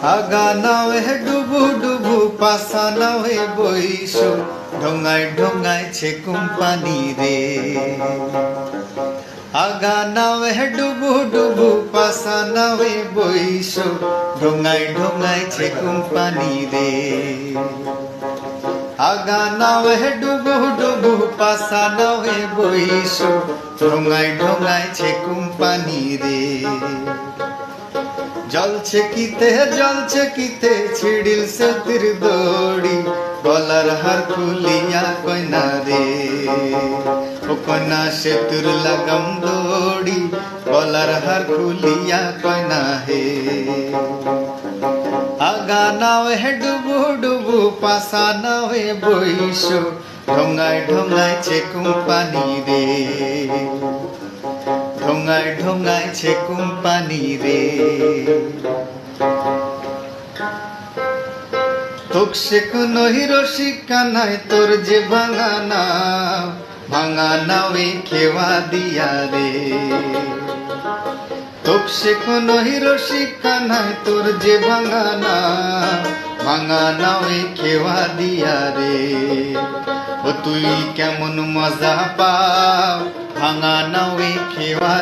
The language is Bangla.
আগা নাওয়ে ডুবু ডুবু পাশা নাওয়ে বইসো ঢোঙায় ঢোঙায় ছে কোম্পানি রে আগা নাওয়ে ডুবু ডুবু পাশা নাওয়ে বইসো ঢোঙায় ঢোঙায় ছে কোম্পানি রে আগা নাওয়ে ডুবু ডুবু পাশা নাওয়ে বইসো ঢোঙায় ঢোঙায় ছে কোম্পানি রে জলছে কিতে ছিড়িল সে তীর দড়ি গলার হার খুলিয়া কইনা রে ও কইনা সে তুর লাগাম দড়ি গলার হার খুলিয়া কইনা হে আগা নাওয়ে ডুবু ডুবু পাশা নাওয়ে বইসো ঢোঙায় ঢোঙায় ছে কোম্পানি রে ঢোঙায় ঢোঙায় ছে কোম্পানি রে তোক সে কোনো হিরো শিক্ষা নাই তোর যে ভাঙা নাওয়ে খেওয়া দিয়া রে তোক সে কোনো হিরো শিক্ষা নাই তোর যে ভাঙা নাওয়ে খেওয়া দিয়া রে ও তুই কেমন মজা পাও ভাঙা নাওয়ে খেওয়া